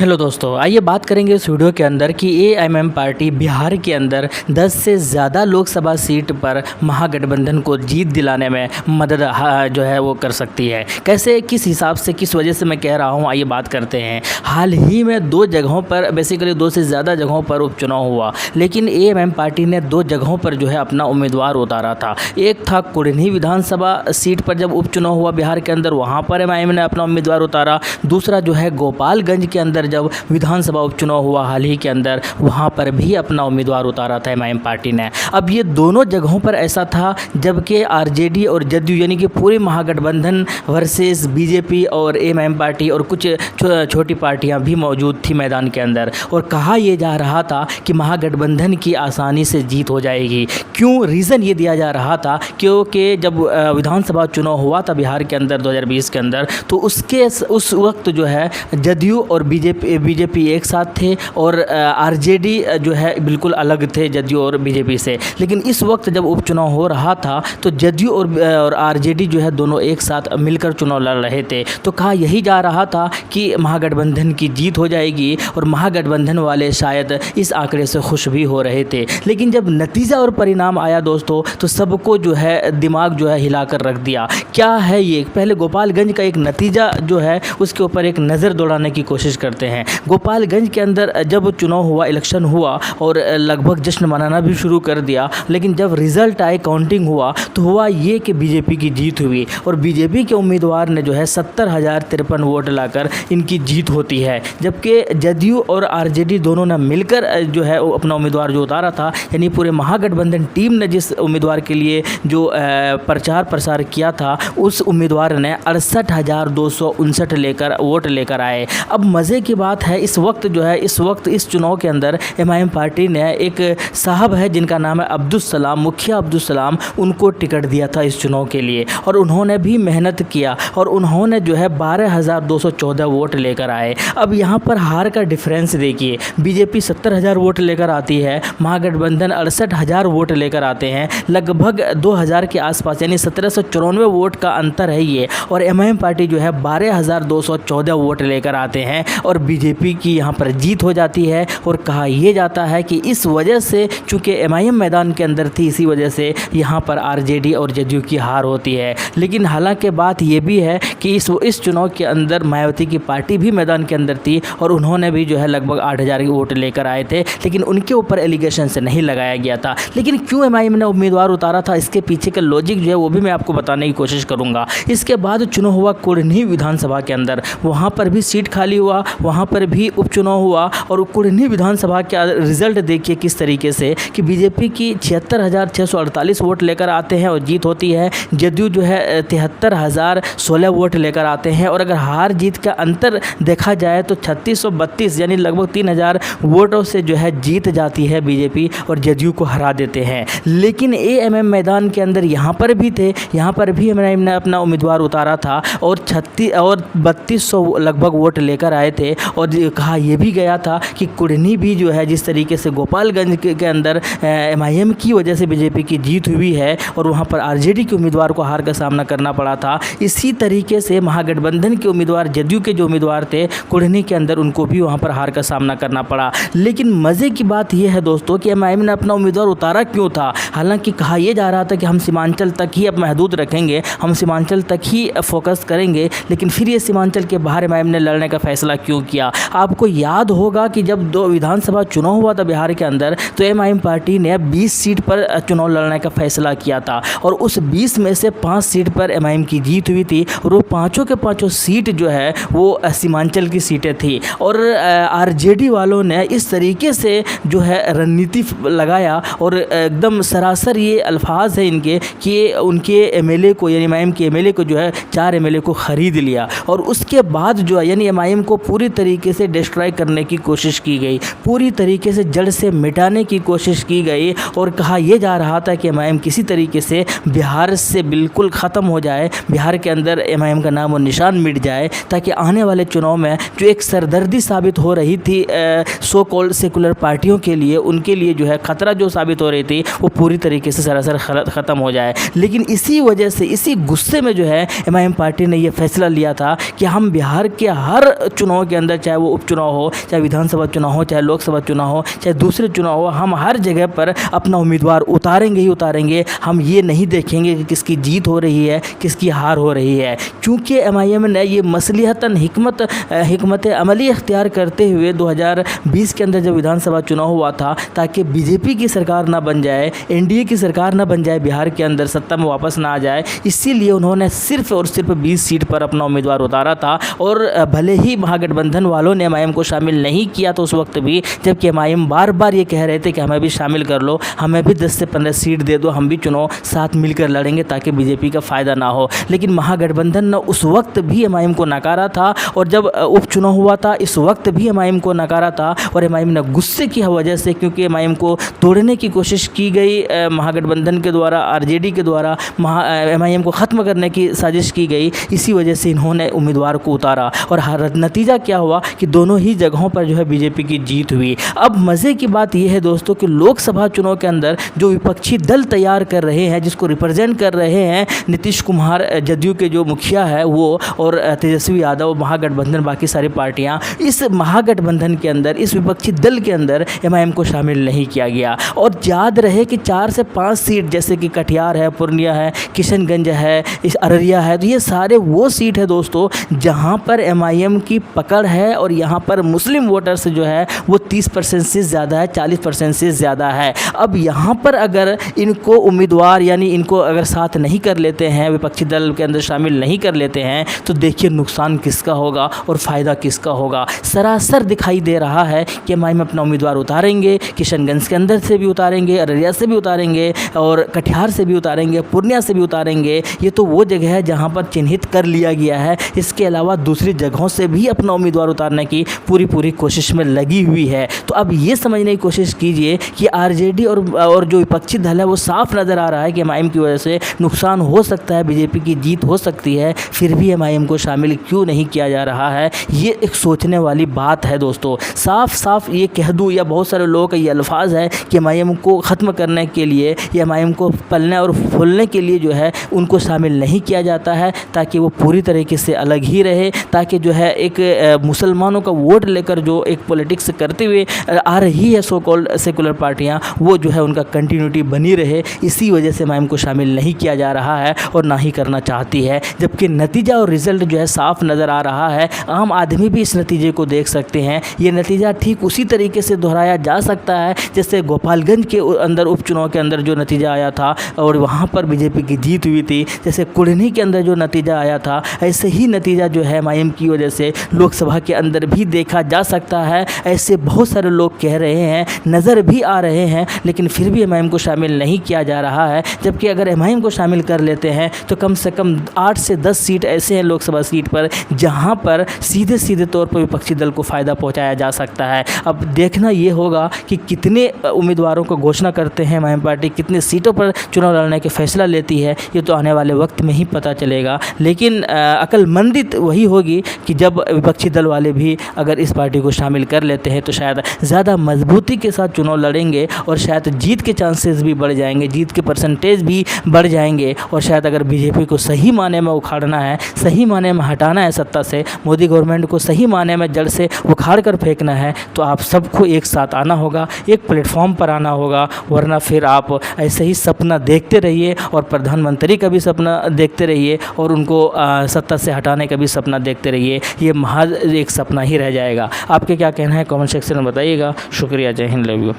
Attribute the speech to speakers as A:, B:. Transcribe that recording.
A: Hello दोस्तों, आइए बात करेंगे इस वीडियो के अंदर कि एएमएम पार्टी बिहार के अंदर 10 से ज़्यादा लोकसभा सीट पर महागठबंधन को जीत दिलाने में मदद जो है वो कर सकती है। कैसे, किस हिसाब से, किस वजह से मैं कह रहा हूँ, आइए बात करते हैं। हाल ही में 2 जगहों पर, बेसिकली 2 से ज़्यादा जगहों पर उपचुनाव हुआ, लेकिन एएमएम पार्टी ने 2 जगहों पर जो है अपना उम्मीदवार उतारा था। एक था कुढ़नी विधानसभा सीट पर जब उपचुनाव हुआ बिहार के अंदर, वहाँ पर एमआईएम ने अपना उम्मीदवार उतारा। दूसरा जो है गोपालगंज के अंदर जब विधानसभा उपचुनाव हुआ हाल ही के अंदर, वहाँ पर भी अपना उम्मीदवार उतारा था एमआईएम पार्टी ने। अब ये दोनों जगहों पर ऐसा था जबकि आरजेडी और जदयू यानी कि पूरे महागठबंधन वर्सेस बीजेपी और एमआईएम पार्टी और कुछ छोटी पार्टियां भी मौजूद थी मैदान के अंदर, और कहा यह जा रहा था कि महागठबंधन की आसानी से जीत हो जाएगी। क्यों? रीज़न ये दिया जा रहा था क्योंकि जब विधानसभा चुनाव हुआ था बिहार के अंदर 2020 के अंदर, तो उस वक्त जो है जदयू और बीजेपी एक साथ थे और आरजेडी जो है बिल्कुल अलग थे जदयू और बीजेपी से। लेकिन इस वक्त जब उपचुनाव हो रहा था तो जदयू और आरजेडी जो है दोनों एक साथ मिलकर चुनाव लड़ रहे थे। तो कहा यही जा रहा था कि महागठबंधन की जीत हो जाएगी, और महागठबंधन वाले शायद इस आंकड़े से खुश भी हो रहे थे। लेकिन जब नतीजा और परिणाम आया दोस्तों, तो सबको जो है दिमाग जो है हिलाकर रख दिया। क्या है ये? पहले गोपालगंज का एक नतीजा जो है उसके ऊपर एक नज़र दौड़ाने की कोशिश करते हैं। गोपालगंज के अंदर जब चुनाव हुआ, इलेक्शन हुआ और लगभग जश्न मनाना भी शुरू कर दिया, लेकिन जब रिज़ल्ट आए, काउंटिंग हुआ, तो हुआ ये कि बीजेपी की जीत हुई और बीजेपी के उम्मीदवार ने जो है 70,053 वोट लाकर इनकी जीत होती है। जबकि जदयू और आरजेडी दोनों ने मिलकर जो है अपना उम्मीदवार जो उतारा था, यानी पूरे महागठबंधन टीम ने जिस उम्मीदवार के लिए जो प्रचार प्रसार किया था, उस उम्मीदवार ने 68,259 वोट लेकर आए। अब मज़े की बात है, इस वक्त इस चुनाव के अंदर एमआईएम पार्टी ने एक साहब है जिनका नाम है अब्दुल सलाम, मुखिया अब्दुल सलाम, उनको टिकट दिया था इस चुनाव के लिए, और उन्होंने भी मेहनत किया और उन्होंने जो है 12,214 वोट लेकर आए। अब यहाँ पर हार का डिफरेंस देखिए, बीजेपी 70,000 वोट लेकर आती है, महागठबंधन 68,000 वोट लेकर आते हैं, लगभग 2,000 के आसपास, यानी 1794 वोट का अंतर है ये। और एमआईएम पार्टी जो है 12,214 वोट लेकर आते हैं और बीजेपी की यहाँ पर जीत हो जाती है। और कहा यह जाता है कि इस वजह से, चूँकि एमआईएम मैदान के अंदर थी, इसी वजह से यहाँ पर आरजेडी और जदयू की हार होती है। लेकिन हालांकि बात यह भी है कि इस चुनाव के अंदर मायावती की पार्टी भी मैदान के अंदर थी और उन्होंने भी जो है लगभग 8,000 वोट लेकर आए थे, लेकिन उनके ऊपर एलिगेशन से नहीं लगाया गया था। लेकिन क्यों एमआईएम ने उम्मीदवार उतारा था, इसके पीछे का लॉजिक जो है वो भी मैं आपको बताने की कोशिश करूँगा। इसके बाद चुनाव हुआ कुढ़नी विधानसभा के अंदर, वहाँ पर भी सीट खाली हुआ, वहाँ पर भी उपचुनाव हुआ, और कुढ़नी विधानसभा का रिजल्ट देखिए किस तरीके से कि बीजेपी की 76,648 वोट लेकर आते हैं और जीत होती है। जदयू जो है 73,016 वोट लेकर आते हैं, और अगर हार जीत का अंतर देखा जाए तो 3632 यानी लगभग 3,000 वोटों से जो है जीत जाती है बीजेपी और जदयू को हरा देते हैं। लेकिन एएमएम मैदान के अंदर यहाँ पर भी थे, यहाँ पर भी एमआईएम ने अपना उम्मीदवार उतारा था और 3200 लगभग वोट लेकर आए थे। और कहा यह भी गया था कि कुढ़नी भी जो है जिस तरीके से गोपालगंज के अंदर एमआईएम की वजह से बीजेपी की जीत हुई है और वहाँ पर आरजेडी के उम्मीदवार को हार का सामना करना पड़ा था, इसी तरीके से महागठबंधन के उम्मीदवार, जदयू के जो उम्मीदवार थे कुढ़नी के अंदर, उनको भी वहाँ पर हार का सामना करना पड़ा। लेकिन मज़े की बात यह है दोस्तों कि एमआईएम ने अपना उम्मीदवार उतारा क्यों था? हालांकि कहा यह जा रहा था कि हम सीमांचल तक ही अब महदूद रखेंगे, हम सीमांचल तक ही फोकस करेंगे, लेकिन फिर ये सीमांचल के बाहर एमआईएम ने लड़ने का फैसला क्यों किया? आपको याद होगा कि जब 2 विधानसभा चुनाव हुआ था बिहार के अंदर, तो एमआईएम पार्टी ने 20 सीट पर चुनाव लड़ने का फैसला किया था, और उस 20 में से 5 सीट पर एमआईएम की जीत हुई थी, और वो पाँचों के पाँचों सीट जो है वो सीमांचल की सीटें थी। और आरजेडी वालों ने इस तरीके से जो है रणनीति लगाया, और एकदम सरासर ये अल्फाज है इनके कि उनके एमएलए को, यानी एमआईएम के एमएलए को जो है 4 एमएलए को ख़रीद लिया, और उसके बाद जो है यानी एमआईएम को पूरी तरीके से डिस्ट्रॉय करने की कोशिश की गई, पूरी तरीके से जड़ से मिटाने की कोशिश की गई। और कहा यह जा रहा था कि एमआईएम किसी तरीके से बिहार से बिल्कुल ख़त्म हो जाए, बिहार के अंदर एमआईएम का नाम और निशान मिट जाए, ताकि आने वाले चुनाव में जो एक सरदर्दी साबित हो रही थी सो कॉल्ड सेकुलर पार्टियों के लिए, उनके लिए जो है ख़तरा जो साबित हो रही थी, वो पूरी तरीके से सरासर ख़त्म हो जाए। लेकिन इसी वजह से, इसी गुस्से में जो है एमआईएम पार्टी ने यह फैसला लिया था कि हम बिहार के हर चुनाव के अंदर अंदर, चाहे वो उपचुनाव हो, चाहे विधानसभा चुनाव हो, चाहे लोकसभा चुनाव हो, चाहे दूसरे चुनाव हो, हम हर जगह पर अपना उम्मीदवार उतारेंगे ही उतारेंगे। हम ये नहीं देखेंगे कि किसकी जीत हो रही है, किसकी हार हो रही है, क्योंकि एमआईएम ने ये मसलिहतन हिकमत अमली इख्तियार करते हुए 2020 के अंदर जब विधानसभा चुनाव हुआ था, ताकि बीजेपी की सरकार ना बन जाए, एनडीए की सरकार ना बन जाए, बिहार के अंदर सत्ता में वापस ना आ जाए, इसीलिए उन्होंने सिर्फ और सिर्फ 20 सीट पर अपना उम्मीदवार उतारा था। और भले ही महागठबंधन वालों ने एमआईएम को शामिल नहीं किया तो उस वक्त भी, जबकि एमआईएम बार बार ये कह रहे थे कि हमें भी शामिल कर लो, हमें भी 10 से 15 सीट दे दो, हम भी चुनाव साथ मिलकर लड़ेंगे ताकि बीजेपी का फ़ायदा ना हो। लेकिन महागठबंधन ने उस वक्त भी एमआईएम को नकारा था, और जब उपचुनाव हुआ था इस वक्त भी एमआईएम को नकारा था। और एमआईएम ने गुस्से की वजह से, क्योंकि एमआईएम को तोड़ने की कोशिश की गई महागठबंधन के द्वारा, आरजेडी के द्वारा एमआईएम को ख़त्म करने की साजिश की गई, इसी वजह से इन्होंने उम्मीदवार को उतारा। और नतीजा क्या हुआ कि दोनों ही जगहों पर जो है बीजेपी की जीत हुई। अब मज़े की बात यह है दोस्तों कि लोकसभा चुनाव के अंदर जो विपक्षी दल तैयार कर रहे हैं, जिसको रिप्रेजेंट कर रहे हैं नीतीश कुमार, जदयू के जो मुखिया है वो, और तेजस्वी यादव, महागठबंधन, बाकी सारी पार्टियां, इस महागठबंधन के अंदर, इस विपक्षी दल के अंदर एमआईएम को शामिल नहीं किया गया। और याद रहे कि 4 से 5 सीट, जैसे कि कटिहार है, पूर्णिया है, किशनगंज है, इस अररिया है, तो ये सारे वो सीट है दोस्तों जहां पर एमआईएम की पकड़ है। और यहाँ पर मुस्लिम वोटर्स जो है वो 30% से ज़्यादा है, 40% से ज़्यादा है। अब यहाँ पर अगर इनको उम्मीदवार, यानी इनको अगर साथ नहीं कर लेते हैं, विपक्षी दल के अंदर शामिल नहीं कर लेते हैं, तो देखिए नुकसान किसका होगा और फ़ायदा किसका होगा। सरासर दिखाई दे रहा है कि एमआईएम अपना उम्मीदवार उतारेंगे, किशनगंज के अंदर से भी उतारेंगे, अररिया से भी उतारेंगे, और कटिहार से भी उतारेंगे, पूर्णिया से भी उतारेंगे। ये तो वो जगह है जहाँ पर चिन्हित कर लिया गया है। इसके अलावा दूसरी जगहों से भी अपना उम्मीदवार उतारने की पूरी कोशिश में लगी हुई है। तो अब ये समझने की कोशिश कीजिए कि आरजेडी और जो विपक्षी दल है वो साफ नज़र आ रहा है कि एमआईएम की वजह से नुकसान हो सकता है, बीजेपी की जीत हो सकती है, फिर भी एमआईएम को शामिल क्यों नहीं किया जा रहा है। ये एक सोचने वाली बात है दोस्तों। साफ साफ ये कह दूँ, या बहुत सारे लोगों का ये अल्फाज है कि एमआईएम को ख़त्म करने के लिए, या एमआईएम को पलने और फूलने के लिए जो है उनको शामिल नहीं किया जाता है, ताकि वो पूरी तरीके से अलग ही रहे, ताकि जो है एक मुसलमानों का वोट लेकर जो एक पॉलिटिक्स करते हुए आ रही है सो कॉल्ड सेकुलर पार्टियां, वो जो है उनका कंटिन्यूटी बनी रहे। इसी वजह से एमआईएम को शामिल नहीं किया जा रहा है और ना ही करना चाहती है, जबकि नतीजा और रिज़ल्ट जो है साफ नज़र आ रहा है। आम आदमी भी इस नतीजे को देख सकते हैं। ये नतीजा ठीक उसी तरीके से दोहराया जा सकता है जैसे गोपालगंज के अंदर उपचुनाव के अंदर जो नतीजा आया था और वहाँ पर बीजेपी की जीत हुई थी, जैसे कुढ़नी के अंदर जो नतीजा आया था, ऐसे ही नतीजा जो है एमआईएम की वजह से लोकसभा के अंदर भी देखा जा सकता है। ऐसे बहुत सारे लोग कह रहे हैं, नज़र भी आ रहे हैं, लेकिन फिर भी एमआईएम को शामिल नहीं किया जा रहा है। जबकि अगर एमआईएम को शामिल कर लेते हैं तो कम से कम 8 से 10 सीट ऐसे हैं लोकसभा सीट पर जहां पर सीधे तौर पर विपक्षी दल को फ़ायदा पहुंचाया जा सकता है। अब देखना ये होगा कि कितने उम्मीदवारों को घोषणा करते हैं एमआईएम पार्टी, कितने सीटों पर चुनाव लड़ने के फैसला लेती है, ये तो आने वाले वक्त में ही पता चलेगा। लेकिन अक्लमंदी वही होगी कि जब विपक्षी दल वाले भी अगर इस पार्टी को शामिल कर लेते हैं तो शायद ज़्यादा मजबूती के साथ चुनाव लड़ेंगे और शायद जीत के चांसेस भी बढ़ जाएंगे, जीत के परसेंटेज भी बढ़ जाएंगे। और शायद अगर बीजेपी को सही माने में उखाड़ना है, सही माने में हटाना है सत्ता से, मोदी गवर्नमेंट को सही माने में जड़ से उखाड़ कर फेंकना है, तो आप सबको एक साथ आना होगा, एक प्लेटफॉर्म पर आना होगा। वरना फिर आप ऐसे ही सपना देखते रहिए और प्रधानमंत्री का भी सपना देखते रहिए और उनको सत्ता से हटाने का भी सपना देखते रहिए। ये महज एक सपना ही रह जाएगा। आपके क्या कहना है कमेंट सेक्शन में बताइएगा। शुक्रिया, जय हिंद, लव यू।